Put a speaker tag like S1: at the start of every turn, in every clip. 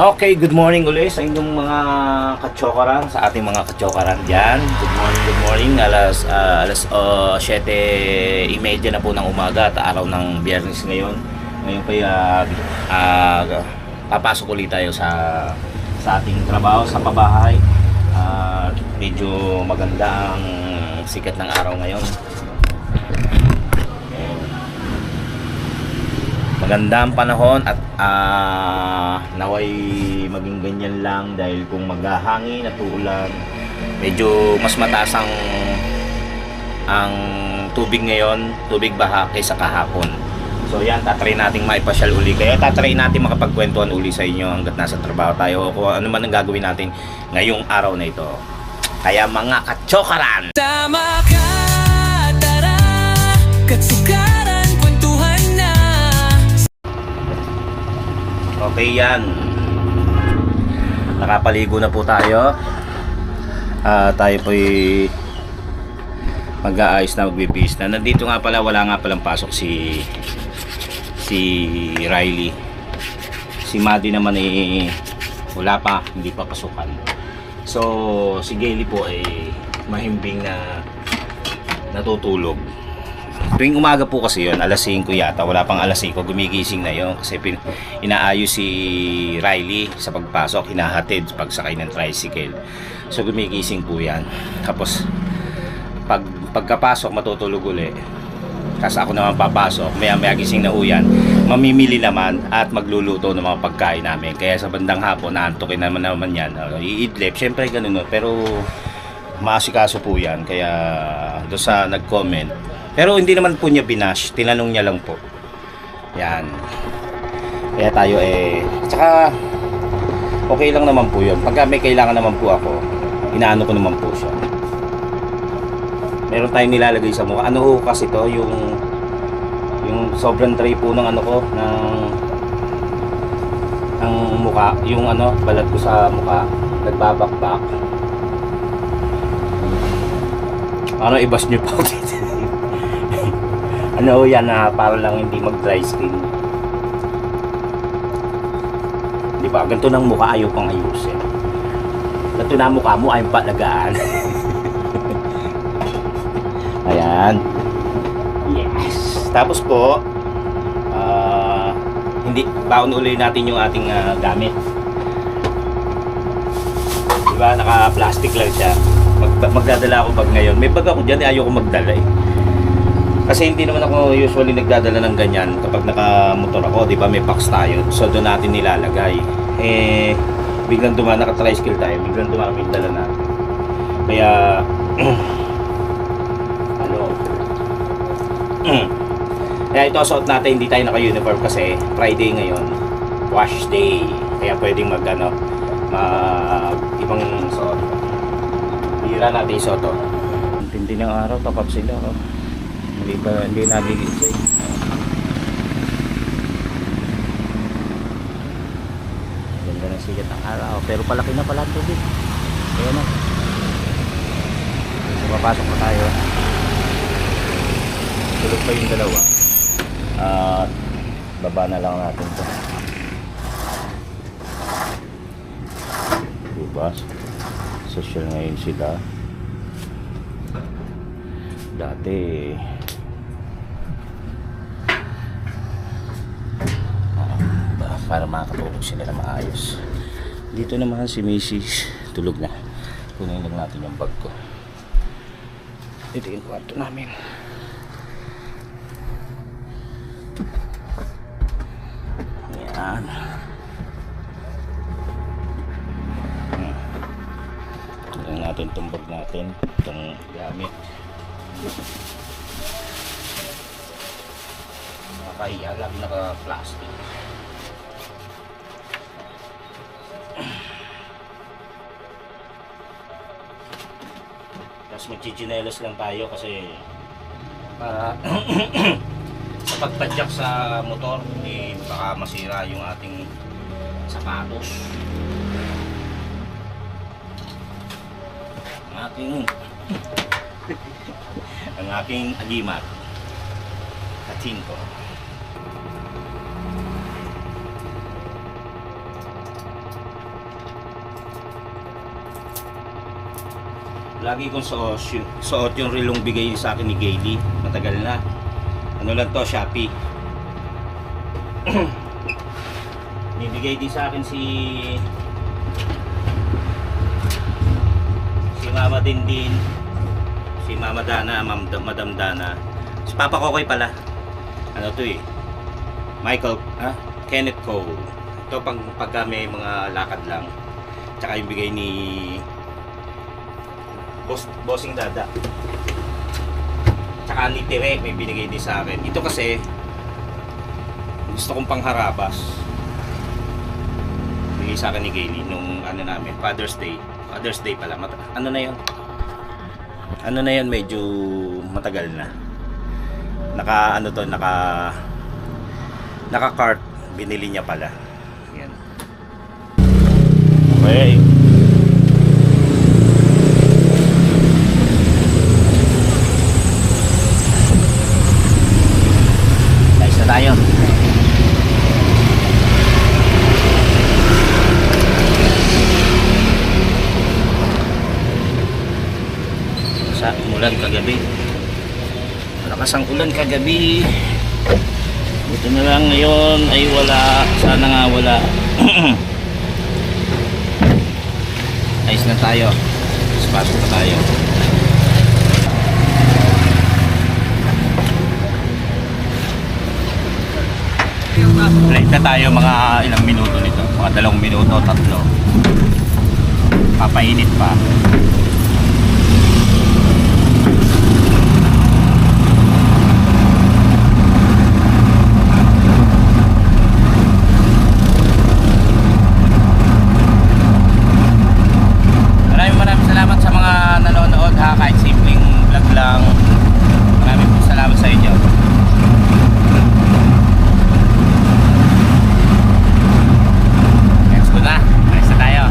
S1: Okay, good morning ulit sa inyong mga katsokaran, sa ating mga katsokaran dyan. Good morning. Alas 7:30 na po ng umaga at araw ng Biyernes ngayon. Ngayon po papasok ulit tayo sa ating trabaho sa pabahay. Medyo maganda ang sikat ng araw ngayon. Maganda ang panahon at naway maging ganyan lang dahil kung maghahangin at uulan, medyo mas mataas ang tubig ngayon, tubig baha kaysa kahapon. So yan, tatry nating maipasyal uli. Kaya tatry natin makapagkwentuhan uli sa inyo hanggat nasa trabaho tayo o kung ano man ang gagawin natin ngayong araw na ito. Kaya mga katsokaran,
S2: tama ka, tara, katsukaran, kwentuhan na.
S1: okay yan. Nakapaligo na po tayo. Tayo po'y mag-aayos na, magbibis na. Nandito nga pala, wala nga palang pasok si Riley. Si Maddie naman wala pa, hindi pa pasukan. So si Gayle po ay mahimbing na natutulog. Tuwing umaga po kasi yun, alas 5 yata, wala pang alas 5, gumigising na yun kasi inaayos si Riley sa pagpasok, hinahatid pagsakay ng tricycle. So gumigising po yan. Tapos pagkapasok matutulog uli. Kasi ako naman papasok, maya gising na uyan, mamimili naman at magluluto ng mga pagkain namin. Kaya sa bandang hapon, naantokin naman yan, iidlip, syempre ganun, pero maasikaso po yan. Kaya doon sa nag-comment, pero hindi naman po niya binash, tinanong niya lang po. Yan. Kaya tayo tsaka okay lang naman po yun. Pagka may kailangan naman po ako, inaano ko naman po siya. Meron tayong nilalagay sa mukha. Ano ho kasi to, yung sobrang tray po ng ano ko, ng mukha, yung balat ko sa mukha, nagbabakbak. Ibas nyo po dito. Yan na para lang hindi mag dry skin. Di ba? Ganito ng mukha, ayaw pang ayusin. Ganito na mukha mo, ayaw pa lagaan. Ayan. Yes. Tapos po, hindi baon uli natin yung ating gamit. Diba, naka-plastic lang siya. Magdadala ako pag ngayon. May bag ako dyan, ayoko magdala Kasi hindi naman ako usually nagdadala ng ganyan kapag naka-motor ako, diba, may box tayo. So doon natin nilalagay. Biglang naka-tricycle tayo, biglang dumami yung dala natin. Kaya kaya ito suot natin, hindi tayo naka-uniform kasi Friday ngayon, wash day. Kaya pwedeng ibang suot. Hira natin yung suot. Tindi ng araw, takap sila. Hindi nagigising. Ganda ng sigat ng araw, pero palaki na pala ang tubig. Kaya na. So, papasok na tayo. Tulog pa yung dalawa. Baba na lang natin ito. Diba? Social ngayon sila. Dati para makatulog sila na maayos. Dito naman si Mrs. tulog na. Kunin lang natin yung bag ko. Ito yung kwarto namin. Yan. Tignan natin itong bag natin, itong gamit. Nakahiya lang, naka-plastic. Tapos magchichinelas lang tayo kasi para sa pagtadyak sa motor, baka masira yung ating sapatos. Ang aking agimat. Katinko. Lagi kong suot yung rilong bigay sa akin ni Gaily. Matagal na. Ano lang to, Shopee. Nibigay din sa akin si Mama Dindin, si Mama Dana, Madam Dana. Si Papa Kokoy pala. Ano to eh? Kenneth Cole. Ito pagka may mga lakad lang. Tsaka yung bigay ni Bossing Dada. Tsaka ni Tere may binigay din sa akin. Ito kasi gusto kong pangharabas. Bigay sa akin ni Gaily nung ano namin, Father's Day pala. Ano na yun, medyo matagal na. Naka cart, binili niya pala. Yan. Okay. Guys na tayo. Umulan kagabi. Malakas ang ulan kagabi. Buti na lang ngayon ay wala. Sana nga wala. Ayos na tayo. Pasok na tayo. Late na tayo mga ilang minuto nito. Mga 2 minuto, 3. Papainit pa. Maraming salamat sa mga nanonood ha, kahit simpleng vlog lang. Maraming salamat sa inyo. Let's go na. Ayos na tayo.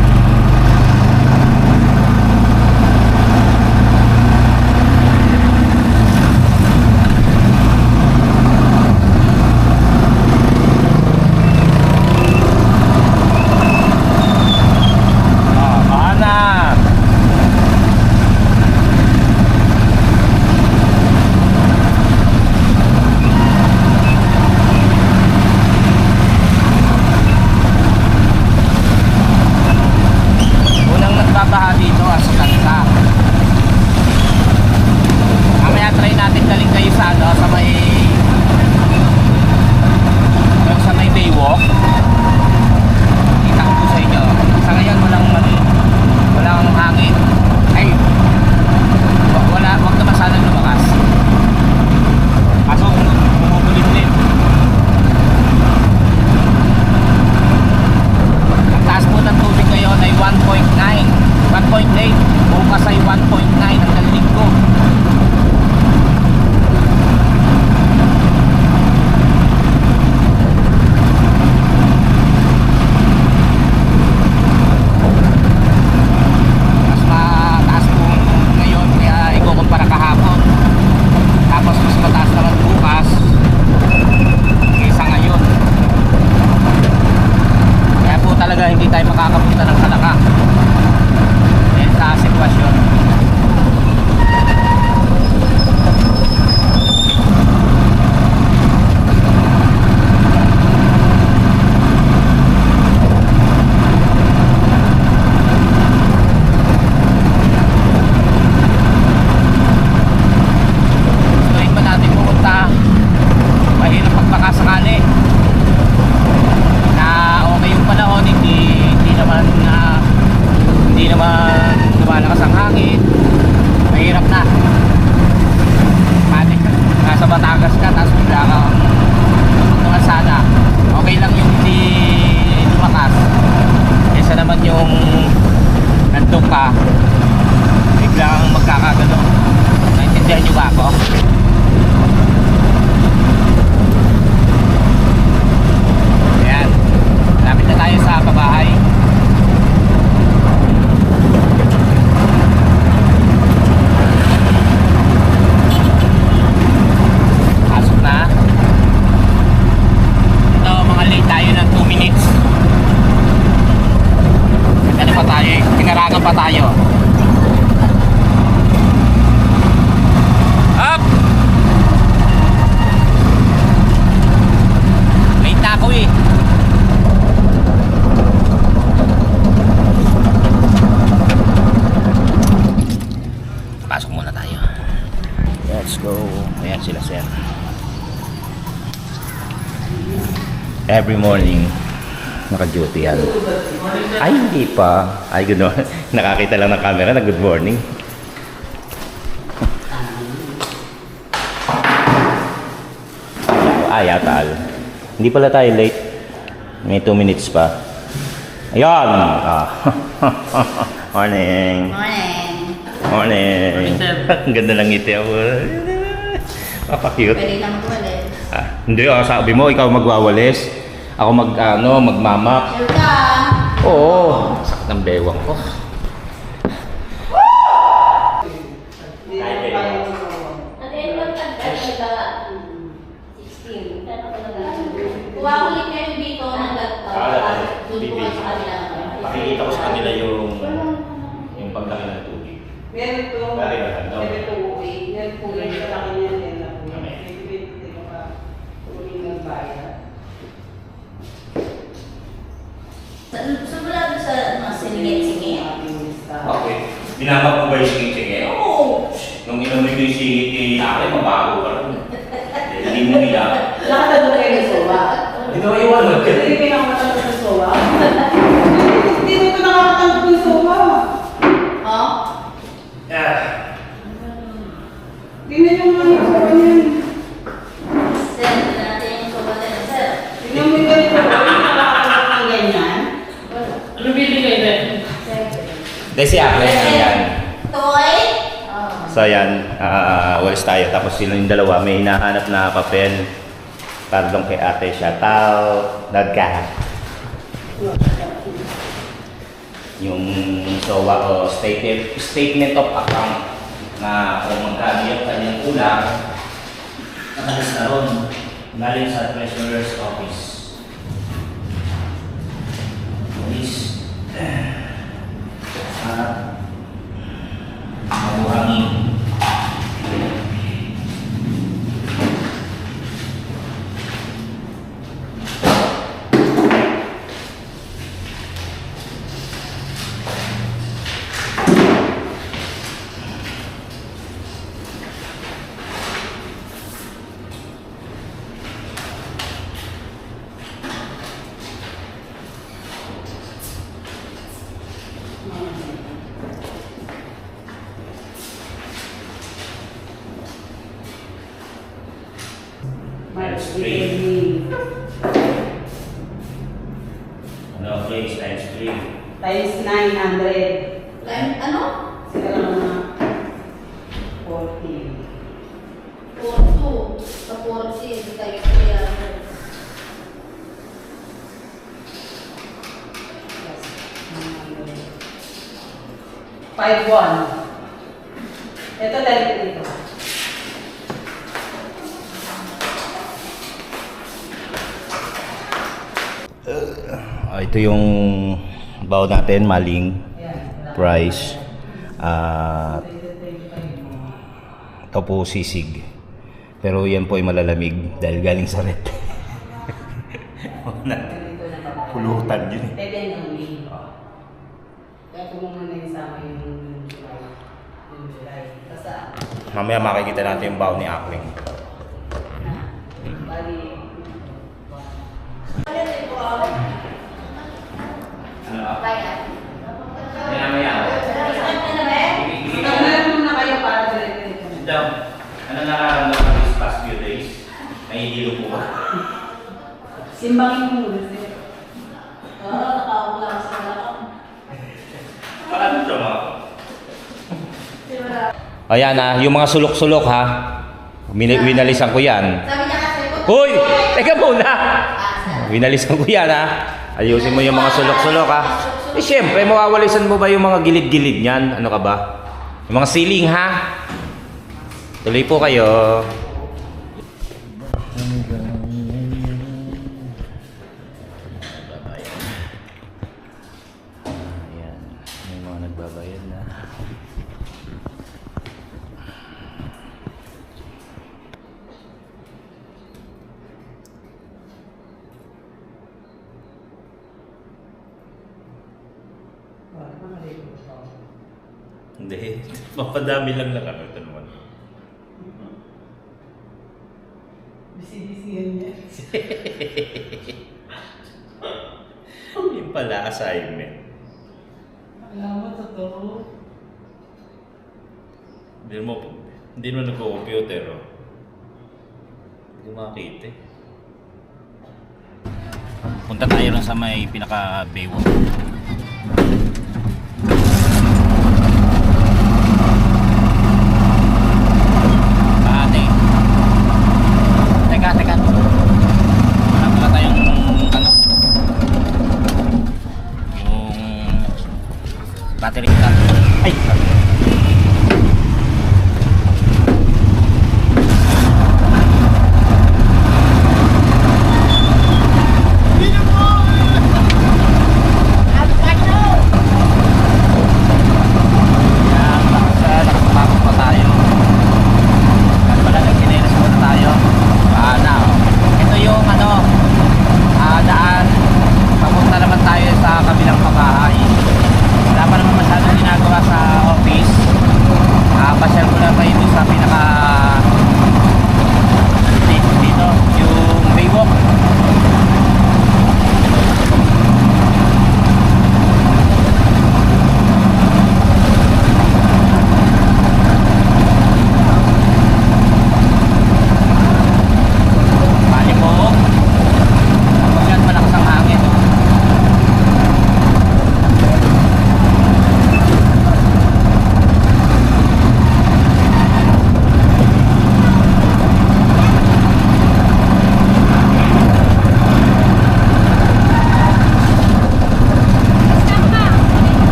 S1: Every morning, naka-duty yan. Ay, hindi pa. Ay, good morning. Nakakita lang ng camera na good morning. Ay, atal. Hindi pala tayo late. May 2 minutes pa. Ayan! Ah. Morning!
S3: Morning.
S1: Morning! Ang ganda lang ngiti ako. Papa-cute.
S3: Pwede na magwalis.
S1: Hindi, sabi mo, ikaw magwawalis. Ako magmamap.
S3: Sure ka?
S1: Oo. Sakit ng bewang ko.
S3: At ayun lang talaga 16. Kuha ulit kayo dito ng doon po sa kanila.
S1: Pakikita ko sa kanila yung paglaki ng tubig.
S4: Meron to,
S1: Dali ba?
S4: meron to uwi. Meron po lang sa akin yan din na po. Hindi ko pa uwi ng bayan.
S3: Simula doon sa mga singit-singit.
S1: Okay. Binamap mo ba yung singit-singit?
S3: Oo!
S1: Nung inamoy ko yung singit kay Ate, mabago ka rin. Hindi mo nila.
S4: Lahat na doon kayo ng sowa.
S1: Hindi mo iwan.
S4: Hindi kayo nakakatanggap ng sowa. Hindi mo ito nakakatanggap ng sowa.
S3: Oh?
S4: Tingnan yung mga sowa niyan.
S3: Sir, natin yung subalan. Sir.
S4: Tingnan mo yung ganito. Nakakatanggap ng ganyan.
S5: Ano bili kayo din?
S1: Dahil si Ate, ayan.
S3: Toy?
S1: So ayan, walis tayo. Tapos sila yung dalawa, may hinahanap na papel. Para doon kay Ate siya. Dad ka. Yung SOA o statement of account na kung magkano yung kanyang kulang, nakalis na ron. Galing sa Treasurer's Office. Please. Mabuhangin.
S4: March
S1: Three.
S4: 3.
S1: Ano, please, times 3.
S4: Times 900.
S3: Ano?
S4: Sila lang mga 40.
S3: 42. Sa 40, hindi tayo kaya.
S4: Yes. 5-1. Ito dahil dito.
S1: Ito yung baon natin, maling
S4: Yan.
S1: price. Ito po sisig. Pero yan po ay malalamig dahil galing sa red. Pulutan yun eh.
S4: Pwede yung May. Kaya kung mo muna yung sama yung July. Basta,
S1: Mamaya makikita natin yung baon ni Akling.
S4: bali,
S1: Ano ba?
S3: Kaya.
S1: Maya.
S4: tanggalan muna kayo para dire-diretso na.
S1: Sit down. Ano nararamdaman these past few days? Nahihilo po ba?
S4: Simbangin mo muna siya.
S3: Nakaupo lang sa malakang.
S1: Paano siya mga? Ayan na, yung mga sulok-sulok ha. Winalisan ko yan.
S3: Sabi niya kasi,
S1: Hoy! Teka muna! Winalisan ko yan ha. Ayusin mo yung mga sulok-sulok ha. Eh syempre, mawawalisan mo ba yung mga gilid-gilid niyan? Ano ka ba? Yung mga ceiling ha? Tuloy po kayo. Ayan, may mga nagbabayad na. Hindi, mapadami lang na kami. Ito naman.
S4: Busy-busy yan niya.
S1: Yung pala, assignment.
S5: Alam mo, totoo.
S1: Hindi mo nag-computer, oh. Hindi ko makakita eh. Punta tayo lang sa may pinaka-baywalk. Ate. Teka. Wala pala tayong ano? Yung battery ka. Ay!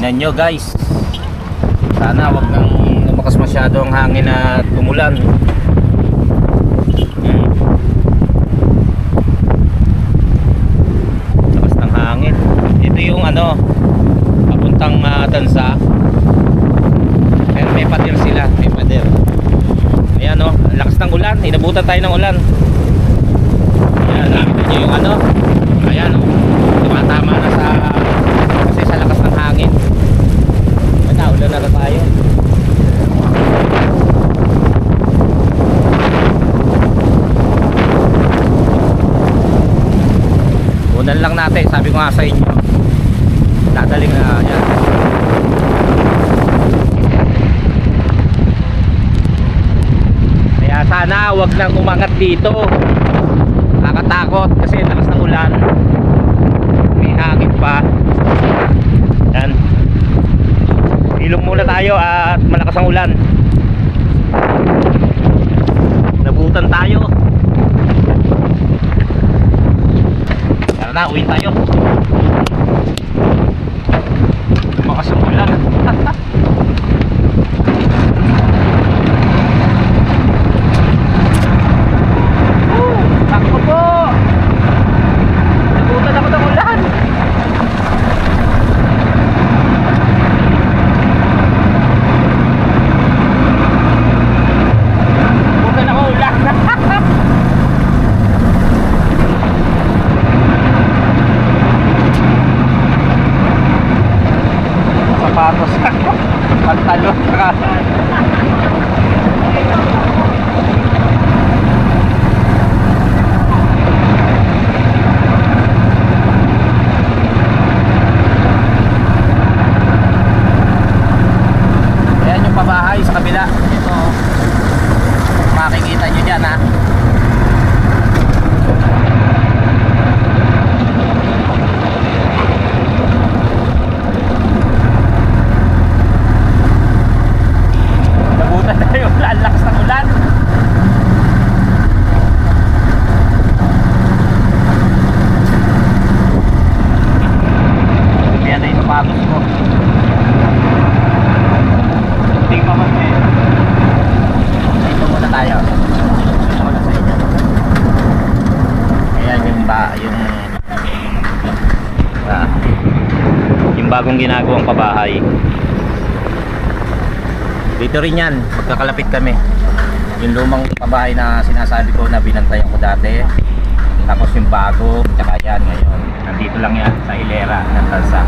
S1: Tingnan nyo guys, sana wag nang lumakas masyado ang hangin at umulan. Lakas ng hangin. Ito yung ano, papuntang Tansa. Pero may pader sila, may pader. Ayan o, lakas ng ulan, inabutan tayo ng ulan. Ayan, nakita nyo yung ano. Ayan o, tumatama na sa, kasi sa lakas ng hangin. Ulan na tayo. Unan lang natin, sabi ko nga sa inyo. Dadaling na yan. Kaya sana wag nang umangat dito. Nakakatakot kasi lakas ng ulan. May hangin pa. Yan. Ilong muna tayo at malakas ang ulan. Nabutan tayo. Tara na, uwi tayo. Malakas ang ulan. Takbo po. bagong ginagawang pabahay. Dito rin yan, magkakalapit kami. Yung lumang pabahay na sinasabi ko na binantayan ko dati, tapos yung bago, tsaka yan ngayon. Nandito lang yan sa hilera ng Tansa.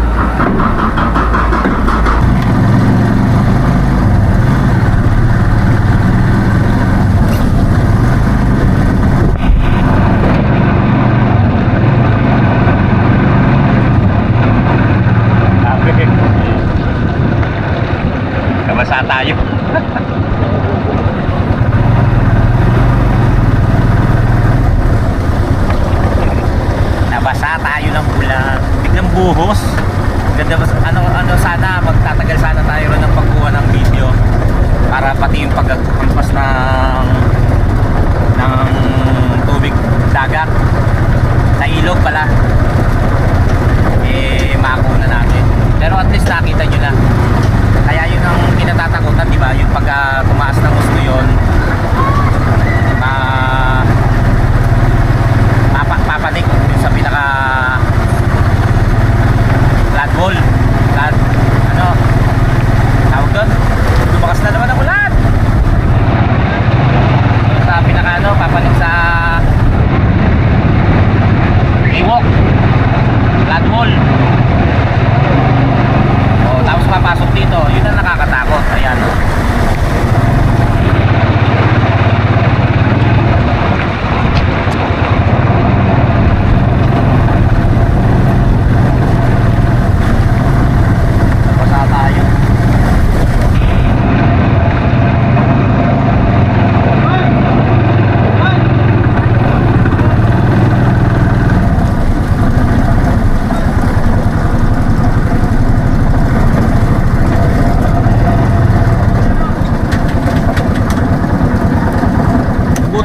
S1: Kabasa tayo. Nabasa tayo ng ulan. Biglang buhos. Ganda ba, ano sana, magtatagal sana tayo rin ng pagkuha ng video para pati yung pagkampas ng tubig dagat sa ilog pala makuna natin. Pero at least nakita nyo na. Kaya yun ang kinatatakutan, di ba? Yung pag tumaas ng gusto yun, papanik yung sa pinaka flat wall. Tawag doon? Lumakas na naman ang ulan. Yung sa pinaka papanik sa iwok. Flat wall. Tapos papasok dito, yun ang nakakatakot. Ayan. Basa tayo.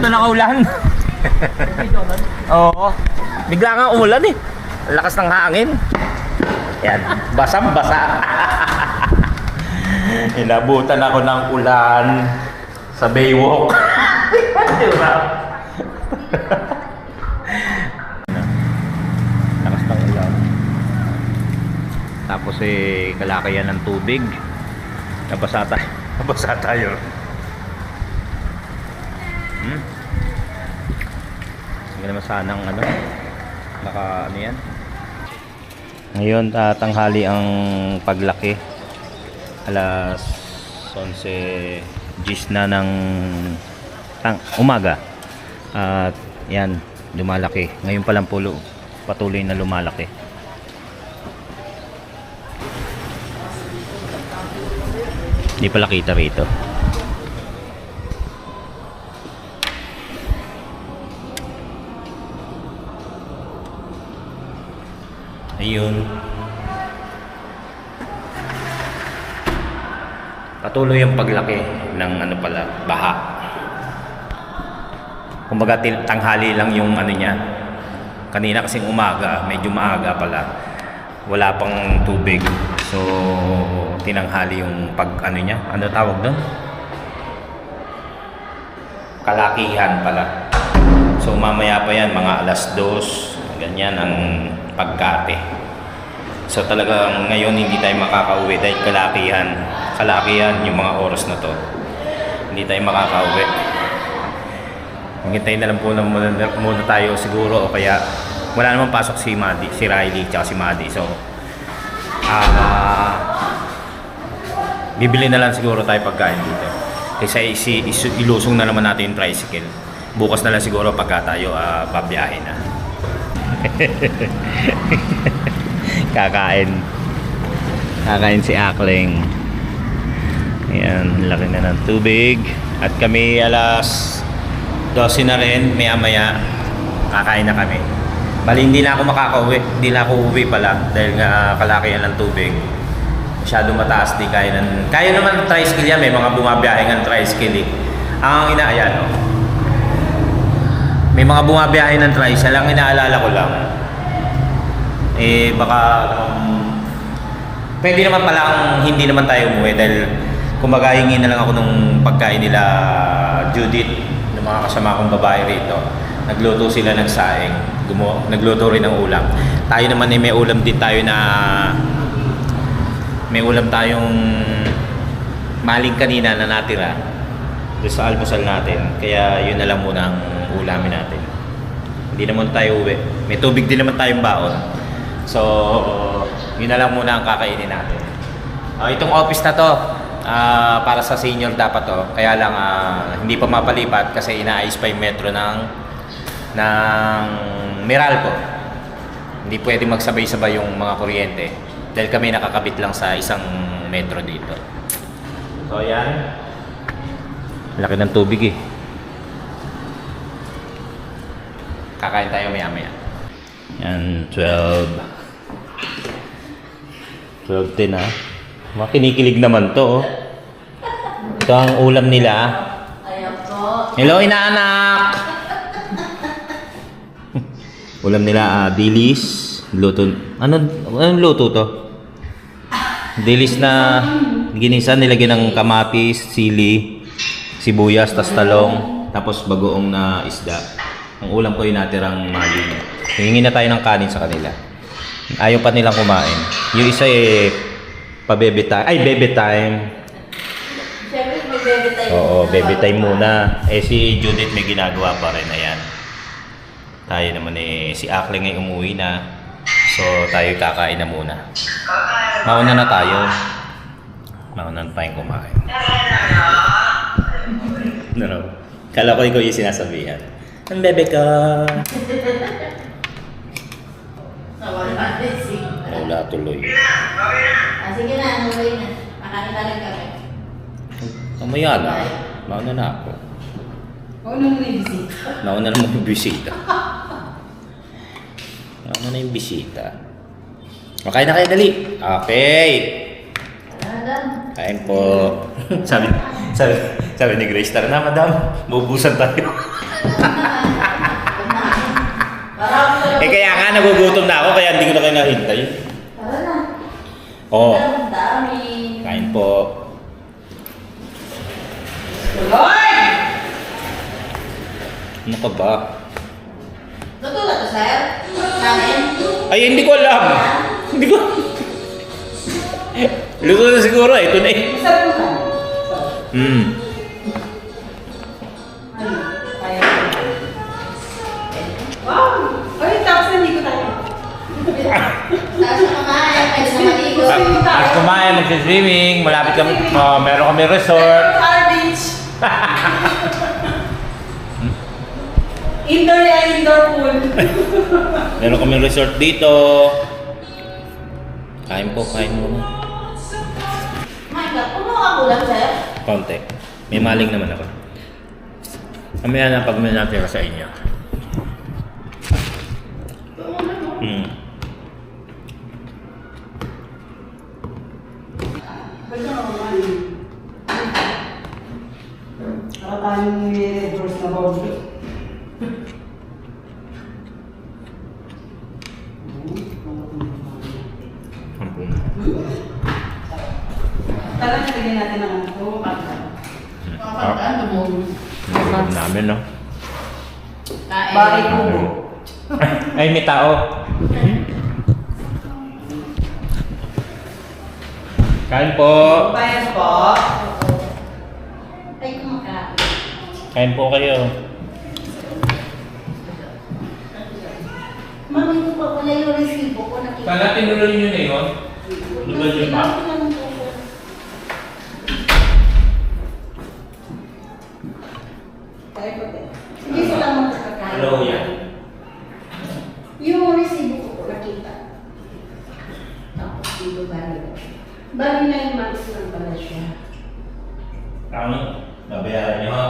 S1: Nakaulan. Oo. Bigla nga umulan eh. Ang lakas ng hangin. Yan, basang-basa. Inabutan ako ng ulan sa Baywalk. Diba? Lakas ng ulan. Tapos kalakayan ng tubig. Nabasa tayo. Hindi naman sanang yan. Ngayon tanghali ang paglaki. Alas 11 gis na ng umaga. At yan, lumalaki. Ngayon pa lang patuloy na lumalaki. Hindi pala kita rito. Ayun. Patuloy ang paglaki ng baha. Kumbaga tanghali lang yung niya. Kanina kasing umaga, medyo maaga pala. Wala pang tubig. So tinanghali yung niya. Ano tawag doon? Kalakihan pala. So mamaya pa yan, mga alas 2, ganyan ang pagkate. So talagang ngayon hindi tayo makakauwi dahil kalakihan yung mga oras na to. Hindi tayo makakauwi. Hintay na lang po muna tayo siguro, o kaya wala namang pasok si Riley tsaka si Maddie. So bibili na lang siguro tayo pagkain dito. Kasi ilusong na naman natin yung tricycle. Bukas na lang siguro pagka tayo babiyahe na. Kakain si Akling. Ayan, laki na ng tubig. At kami alas 12 na rin, maya kakain na kami. Bali hindi na ako makakauwi. Hindi na ako uwi pala dahil nga kalakihan ng tubig. Masyado mataas, di kaya naman ng tricycle yan. May mga bumabiyahe ng tricycle Ang inaayan may mga bumabiyahe ng tricycle. Ang inaalala ko lang baka pwede naman pala hindi naman tayo umuwi dahil kumbaga hingi na lang ako nung pagkain nila Judith, ng mga kasama kong babae rito. Nagluto sila ng saing, nagluto rin ng ulam. Tayo naman may ulam din tayo na may ulam tayong maling kanina na natira doon sa almusal natin. Kaya yun na lang muna ang ulamin natin. Hindi naman tayo uwi. May tubig din naman tayong baon. So, yun na lang muna ang kakainin natin. Itong office na to, para sa senior dapat to. Kaya lang hindi pa mapalipat kasi inaayos pa yung metro ng Meralco. Hindi pwede magsabay-sabay yung mga kuryente dahil kami nakakabit lang sa isang metro dito. So yan, laki ng tubig eh. Kakain tayo maya-maya. Yan, 12:10 ha. Kinikilig naman to oh. Ito ang ulam nila.
S3: Ayaw po.
S1: Hello inaanak! Ulam nila dilis, luto. Anong luto to? Dilis na ginisa, nilagyan ng kamatis, sili, sibuyas, tas talong, tapos bagoong na isda. Ang ulam ko yung natirang maling. Hingi na tayo ng kanin sa kanila. Ayaw pa nilang kumain. Yung isa pa-baby time. Ay, baby time.
S3: Siyempre may baby time.
S1: Oo, baby time muna. Si Judith may ginagawa pa rin. Ayan. Tayo naman si Akling ay umuwi na. So, tayo kakain na muna. Mauna na tayo. Mauna na tayong kumain. No. Kala ko ikaw yung sinasabihan. Ang bebe ka. Wala tuloy.
S3: Sige na, umuwi na. Makain na rin kami.
S1: Mamaya na. Mauna na ako.
S4: Mauna mo na yung bisita.
S1: Mauna na yung bisita. Mauna na yung bisita. Makain na kayo, dali. Okay. Kain po. sabi ni Grace, tara na madam. Bubusan tayo. Kaya nga nagugutom na ako, kaya hindi ko na kayo nahintay.
S3: Tara na.
S1: Oo.
S3: Ang dami.
S1: Kain po.
S4: Hoy!
S1: Ano ka ba?
S3: Luto na to, sir? Namin?
S1: Ay, hindi ko alam. Hindi ko. Luto na siguro, ito na eh.
S4: Masarap mo ka? Wow! Ay, tapos nandito tayo.
S3: Tapos na kumain, pwede na maligo.
S1: At kumain, mag-swimming, malapit kami, meron kami resort.
S4: Our beach. Indoor yan, indoor pool.
S1: Meron kami resort dito. Kain po, kain muna.
S3: My God, puno ako lang, sir.
S1: Konti. May maling naman ako. Mamaya na pag may natira sa inyo.
S4: Tayong i-reverse na bawal. Tara, nalagyan natin ang ano.
S1: Ang namin, no?
S4: Bakit po?
S1: Ay, may tao. Kain po.
S4: Bayan po.
S3: Ay, kumakain.
S1: Kain po kayo.
S3: Mami, ito pa pala yung resibo ko.
S1: Sana tinuloy nyo na yun? Lugal yun pa?
S4: Tayo po tayo.
S3: Sige, salamat sa kakain.
S1: Hello, yan.
S3: Yung resibo ko nakita. Tapos dito bali. Bali 9 months lang pala siya.
S1: Tama. Nabayaran nyo.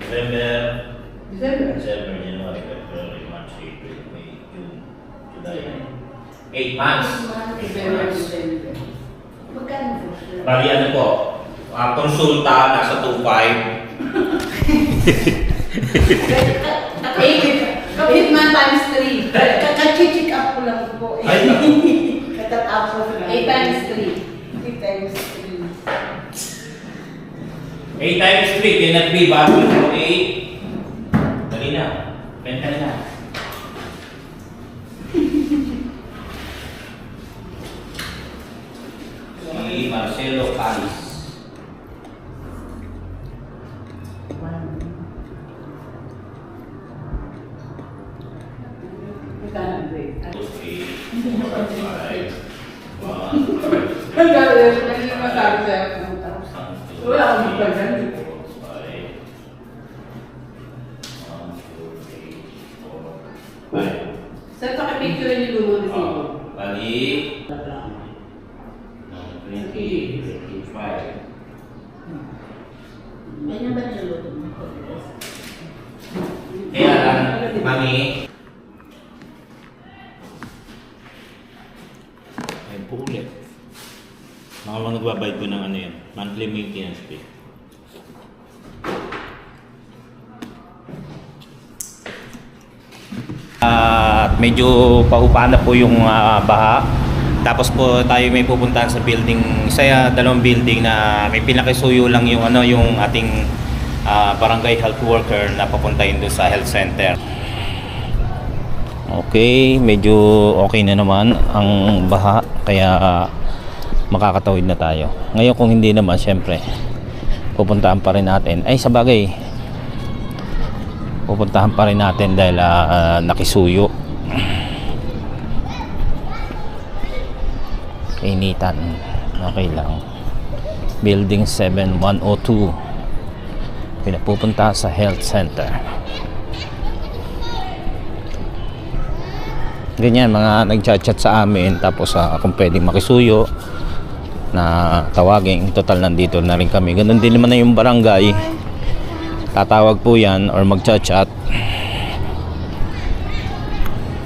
S1: November,
S4: December.
S1: December, January, February, March, April, May, June, July. 8 months.
S4: December, December.
S3: Magkano po siya?
S1: Bali ano po, konsulta nasa 2.5.
S4: 8 man times 3. Kaka-check up ko lang po.
S1: Ay,
S4: Katatapos lang.
S3: 8 times 3.
S4: 8 times 3.
S1: 8 times 3 cannot be bago 8. Dali na. Benta na. Marcelo Calis.
S4: Magkano, Grace?
S1: 2, 3, 4, 5, 1,
S4: Ang gano'n, hindi masabi sa'yo. Wala akong magpagan.
S1: 5.
S4: Saan ka picture ni Lumo ni Sino?
S1: Bali, 20, 25.
S3: Ganyan ba niluluto mo?
S1: Kaya lang, mami. Ay, pulit. Mga mga nagbabayad ko ng ano yan, monthly maintenance fee. At medyo paupa na po yung baha. Tapos po tayo may pupuntahan sa building, dalawang building na may pinakisuyo lang yung yung ating barangay health worker na papuntahin doon sa health center. Okay, medyo okay na naman ang baha kaya makakatawid na tayo. Ngayon kung hindi naman, syempre pupuntahan pa rin natin. Ay, sa bagay, pupuntahan pa rin natin dahil nakisuyo. Kainitan. Okay lang. Building 7102. Pinapupunta sa health center. Ganyan, mga nag-chat sa amin. Tapos kung pwedeng makisuyo na tawagin. Total, nandito na rin kami. Ganun din naman na yung barangay. Tatawag po yan or mag-chat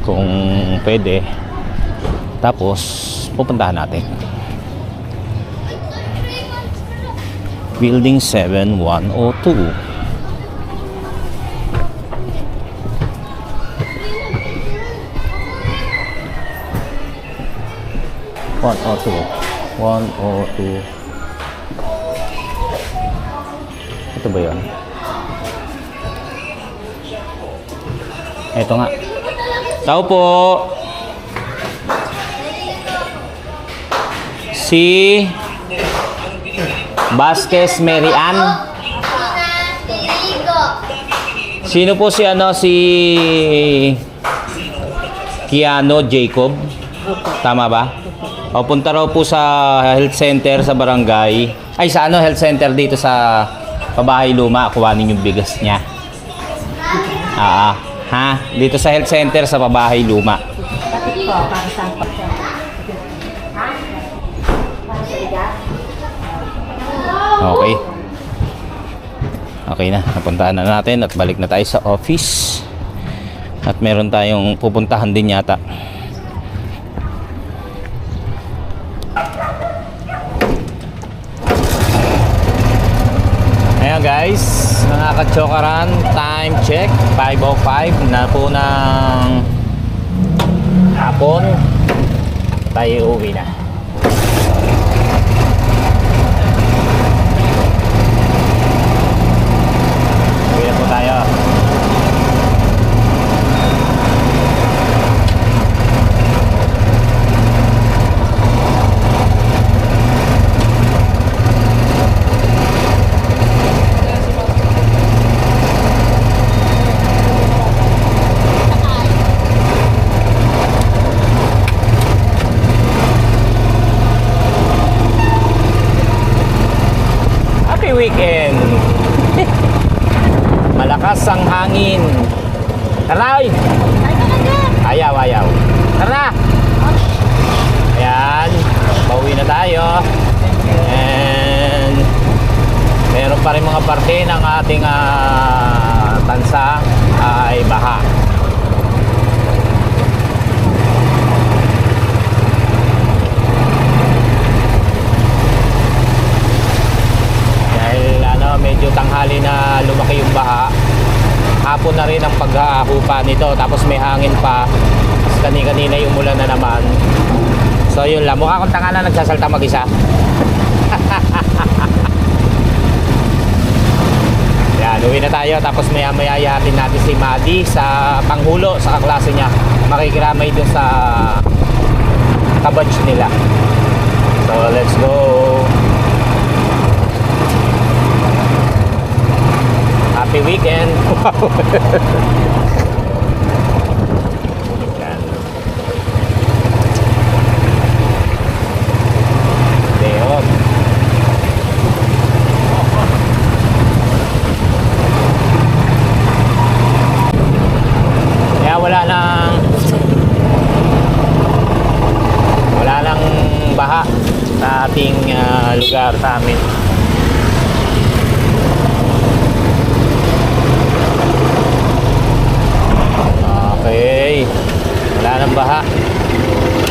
S1: kung pwede. Tapos pupuntahan natin Building 7102. Ito ba yun? Ito nga. Tao po. Si Vasquez Mary Ann. Sino po si Kiano Jacob? Tama ba? O, punta raw po sa health center sa barangay. Ay, sa health center dito sa Pabahay Luma. Kuhanin yung bigas niya. Dito sa health center sa Pabahay Luma. Okay. Okay na, napuntahan na natin at balik na tayo sa office. At meron tayong pupuntahan din yata. Ayan guys, mga katsokaran, time check 5:05 na po ng hapon. Tayo uwi na. Uwi na po tayo. Weekend. Malakas ang hangin. Tara! Ayaw. Tara! Ayan. Pauwi na tayo. And meron pa rin mga parte ng ating tansa ay baha. Medyo tanghali na lumaki yung baha. Hapon na rin ang paghahupa nito. Tapos may hangin pa. Tapos kanina yung ulan na naman. So yun lang. Mukha akong tanga na nagsasalta mag-isa. Yan, uwi na tayo. Tapos maya ihahatid natin si Maddie sa panghulo sa kaklase niya. Makikiramay dun sa kabatch nila. So So let's go. Happy weekend. Yan. Day off. Kaya wala nang baha sa ating lugar sa amin. Okay. Wala nang baha.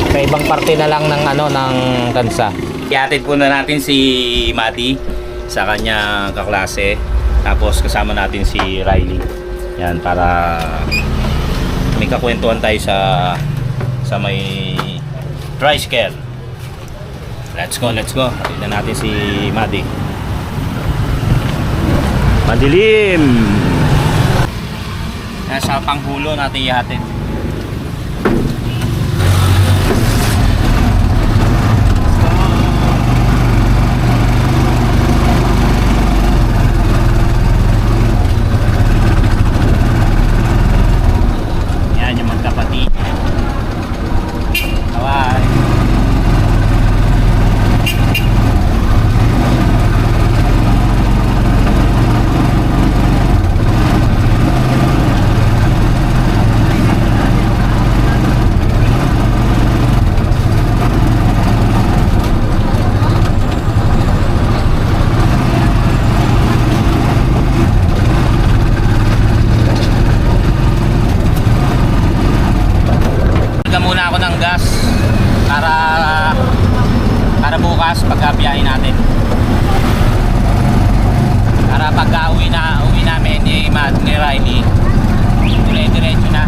S1: Sa ibang parte na lang ng ng kansa. Ihatid po na natin si Mati sa kanyang kaklase. Tapos kasama natin si Riley. Yan para may kakwentuhan tayo sa may tricycle. Let's go. Tignan natin si Mati. Madilim. Nasa panghulo natin ihatid. Yan yung magkapatid. Bye. Muna ako ng gas para bukas pagkabiyahin natin, para pagka uwi namin ni Riley dire-diretso na.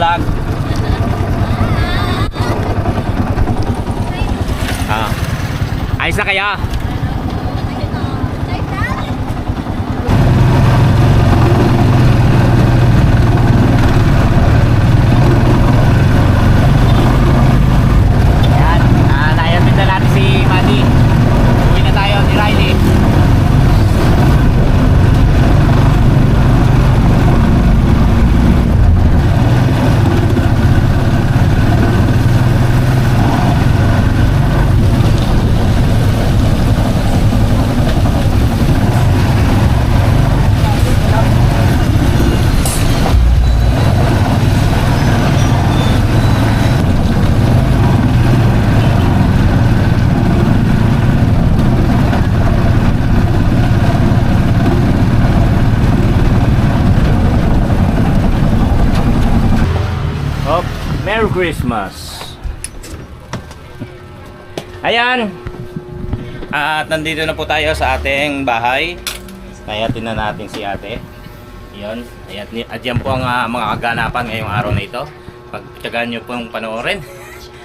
S1: vlog. Ayos na kaya? Ayan, naiapit na natin si Manny. Uwi na tayo ni Riley. Oh, Merry Christmas! Ayan! At nandito na po tayo sa ating bahay. Nayatin na natin si ate. Yun. At yan po ang mga kaganapan ngayong araw na ito. Pagtyagaan nyo pong panoorin.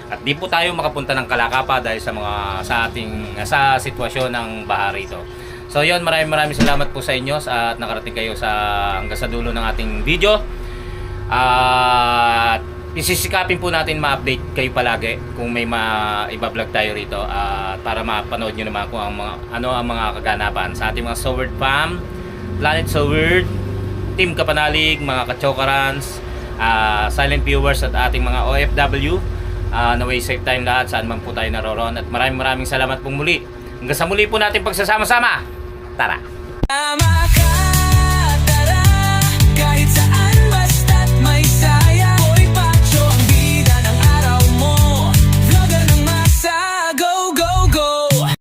S1: At di po tayo makapunta ng Kalakapa dahil sa sitwasyon ng baha rito. So yun, maraming salamat po sa inyo at nakarating kayo hanggang sa dulo ng ating video. At isisikapin po natin ma-update kayo palagi kung may iba-vlog tayo rito para mapanood nyo naman kung ano ang mga kaganapan sa ating mga Soward Fam, Planet Soward, Team Kapanalig, mga Kachokarans, silent viewers at ating mga OFW. Naway safe time lahat saan man po tayo naroon. At maraming salamat pong muli. Hanggang sa muli po natin pagsasama-sama. Tara!
S2: Tama ka.